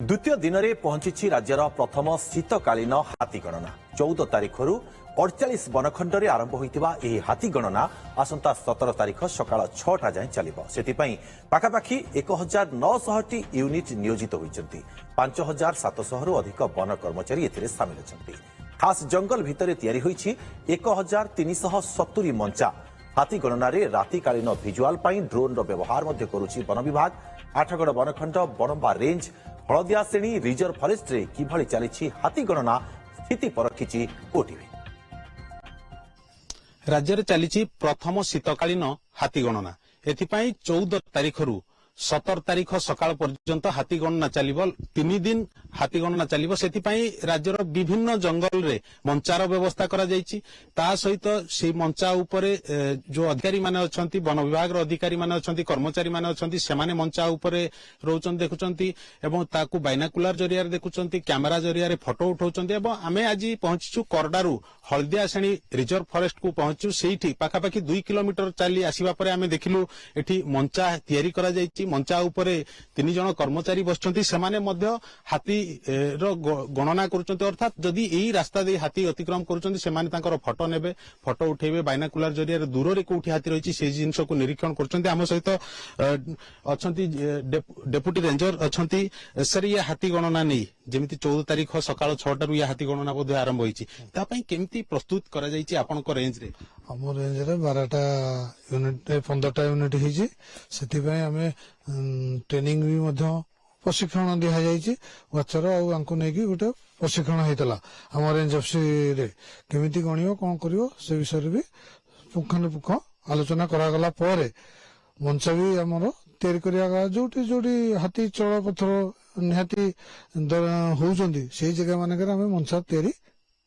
द्वितीय दिन में पहुंची राज्यर प्रथम शीतकालीन हाथी गणना 14 तारीख 48 वनखंड में आरंभ होता हाथी गणना आसंता 17 तारीख सकाळ 6टा जाए चलिब से पाखापाखि 1900 यूनिट नियोजित होती 5700 अधिक वन कर्मचारी एथिरे सामिल होती। खास जंगल भितर तैयारी होईछि 1370 मंचा। हाथी गणना रे रातिकालीन भिजुआल पाई ड्रोन रो व्यवहार मध्य करुछि वन विभाग। आठगड़ वनखंड बनंबा रेंज हलदिया श्रेणी रिजर्व फरेस्ट रे किभଳି चली हाथी गणना स्थिति परखिछि ओटीवी। राज्य में चली प्रथम शीतकालीन हाथी गणना एथिपाई 14 तारीख 17 तारीख सकाळ पर्यंत हाथी गणना चलिबो। 3 दिन हाथी गणना चलिबो। सेथिपाई राज्यर विभिन्न जंगल रे मंचार व्यवस्था करा जायछि। ता सहित से मंचा उपरे जो अधिकारी माने अछंती वन विभाग रो अधिकारी माने अछंती कर्मचारी माने अछंती से माने मंचा उपरे रहउछन देखुचंती एवं ताकू बाइनाकुलर जरिया रे देखुचंती कैमरा जरिया रे फोटो उठाउचंती। एवं आमे आज पहुंचीछु करडारू हलदिया श्रेणी रिजर्व फॉरेस्ट को पहुंचू। सेठी पाखापाखि 2 किलोमीटर चली आसीबा परे आमे देखिलु एठी मंचा तयारी करा जायछि। मंचा उपरे 3 जण कर्मचारी बसचंती सेमाने मध्य हाथी रो गणना करूचंती। अर्थात जदि एही रास्ता दे हाथी अतिक्रम करूचंती सेमाने तांकर फोटो नेबे फोटो उठेबे बाइनाकुलर जरिया रे दूर रे कोठी हाथी रहिछि से जिंस को निरीक्षण करूचंती। हम सहित अछंती डेप्यूटी रेंजर अछंती सर ये हाथी गणना नै जेमिति 14 तारीख सकाळ 6टा रु ये हाथी गणना बोध आरंभ होईछि ता पई केमिति प्रस्तुत करा जायछि आपन को रेंज रे। हम रेंज रे 12टा यूनिट 15टा यूनिट हिछि सेति पई हमें ट्रेनिंग भी मध्य प्रशिक्षण दिया जायछि। वाचर और आंको नेकी गोटे प्रशिक्षण हेतला हम रेंज ऑफिस रे केमिति गणियो कोन करियो से विषय भी पुखानुपुख आलोचना करा गला परे मंच भी हमरो तैयारी करिया जोटी जोटी हाथी चल पथर निहाती होउचंदी से जगह मानकर हमें मंच तैयारी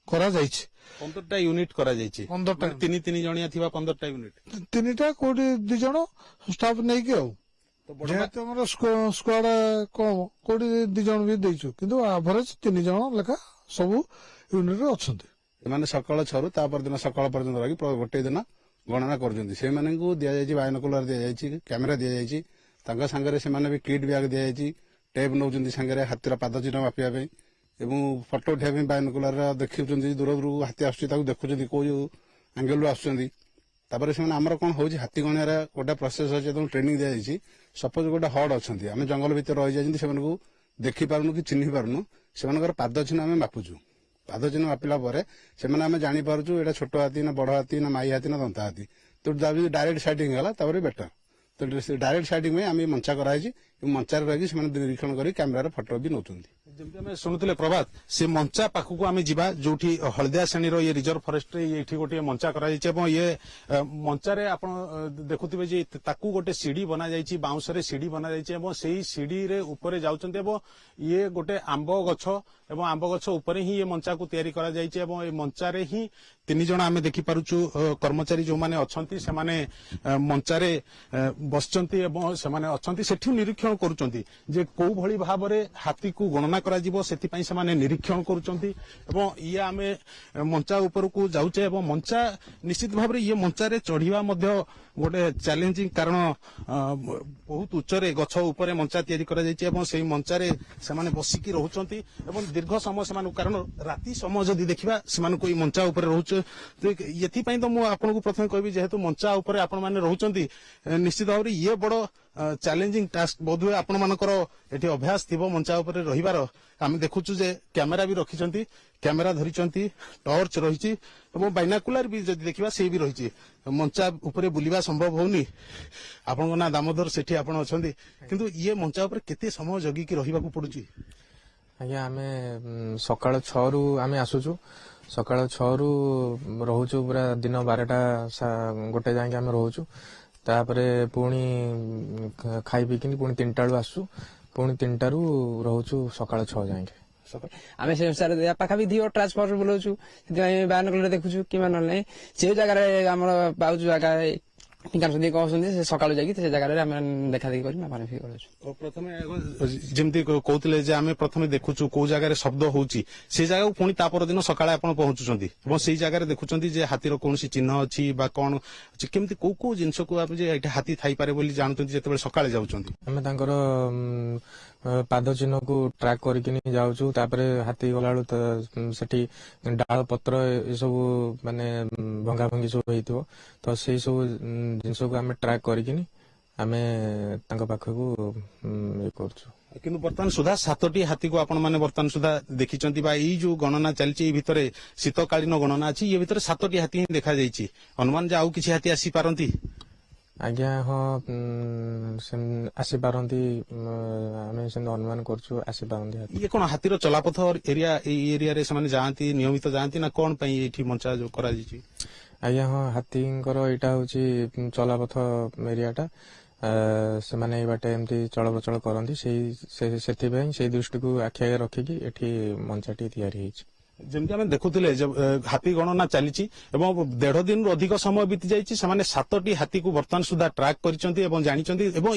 करा जायछि। 15टा यूनिट करा जायछि। 15टा 3 जणिया थिबा 15टा यूनिट 3टा कोडी 2 जण स्टाफ नै के जेहेतु हमर स्क्वाड कम कोडी 2 जण भी दैछु किंतु एवरेज 3 जण लेखा सब यूनिट रे अछंती। माने सकाळ 6 रु तापर दिन सकाळ पर्यंत लागि गोटे दिन गणना करजंती। से माने को दिया जायछि बाइनोकुलर दिया जायछि कैमरा दिया जायछि तांगा संगे से माने भी किट बैग दिया जायछि टेप नौजंती संगे हाथीर पाद चिन्ह मापिया पे एवं फोटो उठाइबा पे बाइनोकुलर देखिउचंती दूर दूर हाथी आछी ताकू देखुचंती को एंगल रु आछंती। तापर से आमर कौन हो हाथी गणियार गोटे प्रोसेस अच्छे ट्रेनिंग दिया जायछि। सपोज गोटे हड अच्छी आम जंगल भितर रही जाइछन्ती से देखि पारुनु कि चिन्हि पारुनु सेमानकर पाद चिन्ह आम मापुचु। पाद चिन्ह मापिला परे सेमाने आम जानि पारुचु एटा छोट हाथी ना बड़ हाथी ना माई हाथी ना दंता हाथी। तो डायरेक्ट साइटिंग होला तापर बेटर तो डायरेक्ट साइटिंग में आम मंचा कराई मंचार रही निरीक्षण कर कैमेरा फोटो भी नौचंती। जमती आम शुणुले प्रभात से मंचा पाखक आम जा जो हलदिया श्रेणी ये रिजर्व फॉरेस्ट ये गोटे मंचा कर ये मंचारे आप देखुवे जे ताकू गोटे सीढ़ी बना जाइए बाउंस सीढ़ी बना जाइए से सीढ़ी रे ऊपर जाउचंते ये गोटे आंब गछ एवं आंब गछ ऊपर ही ये मंचा को तैयारी करा जाइए एवं ये मंचारे ही 3 जण आम देखिपारुचु कर्मचारी जो माने अछंती से माने मंचारे बसचंती एवं से माने अछंती सेठी निरीक्षण करूचंती जे को भली भाबरे हाथी को गणना करा जिवो सेति पई से माने निरीक्षण करूचंती एवं ये आमे मंचा ऊपर को जाउचे एवं मंचा निश्चित भाबरे ये मंचारे चढ़ीवा मध्य गोटे चैलेंजिंग कारण बहुत उच्चरे गछ ऊपर मंचा तैयारी करा जाइए एवं से मंचारे से माने बसिकी रहउचंती एवं दीर्घ समय से कारण राति समय जदि देखिबा से कोई मंचा ऊपर रहउच येथि पई तो मु आपन को प्रथम कहबी जेहेतु मंचा ऊपर आपण माने रहउचंती निश्चित भाबरे ये बड़ चैलेंजिंग टास्क बोधवे आपण मानकर एठी अभ्यास थिबो मंचा ऊपर रहिबार आम देखुचु जे कैमेरा भी रखिचंती कैमेरा धरिचंती टॉर्च रहिची एवं बाइनाकुलर भी जदि देखिबा से भी रहिची मंचा ऊपर बुलिबा संभव होनी। आपन ना दामोदर सेठी आपण अछंती किंतु ये मंचा ऊपर केते समय जगी की रहिबा को पडुची। आज्ञा आमे सकाळ 6 रु आमे आसुचु सकाळ 6 रु रहउचु पूरा दिन 12टा गोटे जाके आमे रहउचु तापरे पुणी खाई पीकिन पुणी 3टा रु आसु पुणी 3टा रु रहउचु सकाळ 6 जाके आम से अनुसार पाखापि दी ट्रांसफर बुलाऊँ बायनकुलर देखुचु कि ना से जगह आम पाचु जगह कहते सकाल जाकि जगह देखा देखी प्रथम जमी कहते आम प्रथम देखुचु कौ जगह शब्द होची से जगह पुणी तापर दिन सकाळे आपण पहुंचुचंती एवं से जगह देखुचंती जे हाथीर कौन चिन्ह अच्छी बा कौन केमती कौ कौ जिनस को हाथी थाई पारे बोली जानुचंती जेतेबेले सकाळे जाउचंती आमे तांकर ପାଦ ଚିହ୍ନକୁ ଟ୍ରାକ୍ କରିକିନି ଯାଉଛୁ। ତାପରେ ହାତୀ ଗଲାବେଳୁ ସେଠି ଡାଳ ପତ୍ର ଏସବୁ ମାନେ ଭଙ୍ଗା ଭଙ୍ଗି ସବୁ ହେଇଥିବ, ତ ସେଇ ସବୁ ଜିନିଷକୁ ଆମେ ଟ୍ରାକ୍ କରିକିନି ଆମେ ତାଙ୍କ ପାଖକୁ ଇଏ କରୁଛୁ। କିନ୍ତୁ ବର୍ତ୍ତମାନ ସୁଦ୍ଧା 7ଟି ହାତୀକୁ ଆପଣ ମାନେ ବର୍ତ୍ତମାନ ସୁଦ୍ଧା ଦେଖିଛନ୍ତି ବା ଏଇ ଯୋଉ ଗଣନା ଚାଲିଛି ଏଇ ଭିତରେ ଶୀତକାଳୀନ ଗଣନା ଅଛି, ଏ ଭିତରେ 7ଟି ହାତୀ ହିଁ ଦେଖାଯାଇଛି। ଅନୁମାନ ଯେ ଆଉ କିଛି ହାତୀ ଆସିପାରନ୍ତି? ଆଜ୍ଞା ହଁ, ଆସିପାରନ୍ତି, ଆମେ ସେମିତି ଅନୁମାନ କରୁଛୁ ଆସିପାରନ୍ତି ହାତୀ। ଇଏ କଣ ହାତୀର ଚଲାପଥ ଏରିଆ, ଏଇ ଏରିଆରେ ସେମାନେ ଯାଆନ୍ତି, ନିୟମିତ ଯାଆନ୍ତି ନା କଣ ପାଇଁ ଏଇଠି ମଞ୍ଚା ଯୋଉ କରାଯାଇଛି? ଆଜ୍ଞା ହଁ, ହାତୀଙ୍କର ଏଇଟା ହଉଛି ଚଲାପଥ ଏରିଆଟା, ସେମାନେ ଏଇ ବାଟେ ଏମିତି ଚଳପ୍ରଚଳ କରନ୍ତି, ସେଥିପାଇଁ ସେଇ ଦୃଷ୍ଟିକୁ ଆଖି ଆଗରେ ରଖିକି ଏଠି ମଞ୍ଚାଟି ତିଆରି ହେଇଛି। ଯେମିତି ଆମେ ଦେଖୁଥିଲେ ହାତୀ ଗଣନା ଚାଲିଛି ଏବଂ 1.5 ଦିନରୁ ଅଧିକ ସମୟ ବିତି ଯାଇଛି। ସେମାନେ 7ଟି ହାତୀକୁ ବର୍ତ୍ତମାନ ସୁଦ୍ଧା ଟ୍ରାକ୍ କରିଛନ୍ତି ଏବଂ ଜାଣିଛନ୍ତି ଏବଂ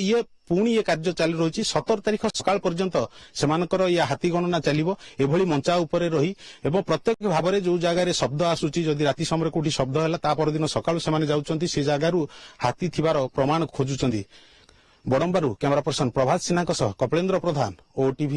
ପୁଣି ଏ କାର୍ଯ୍ୟ ଚାଲି ରହିଛି। 17 ତାରିଖ ସକାଳ ପର୍ଯ୍ୟନ୍ତ ସେମାନଙ୍କର ଇଏ ହାତୀ ଗଣନା ଚାଲିବ ଏଭଳି ମଞ୍ଚା ଉପରେ ରହି, ଏବଂ ପ୍ରତ୍ୟେକ ଭାବରେ ଯୋଉ ଜାଗାରେ ଶବ୍ଦ ଆସୁଛି, ଯଦି ରାତି ସମୟରେ କୋଉଠି ଶବ୍ଦ ହେଲା ତା ପରଦିନ ସକାଳୁ ସେମାନେ ଯାଉଛନ୍ତି ସେ ଜାଗାରୁ ହାତୀ ଥିବାର ପ୍ରମାଣ ଖୋଜୁଛନ୍ତି। ବଡମ୍ବାରୁ କ୍ୟାମେରା ପର୍ସନ ପ୍ରଭାତ ସିହ୍ନାଙ୍କ ସହ କପିଳେନ୍ଦ୍ର ପ୍ରଧାନ, OTV।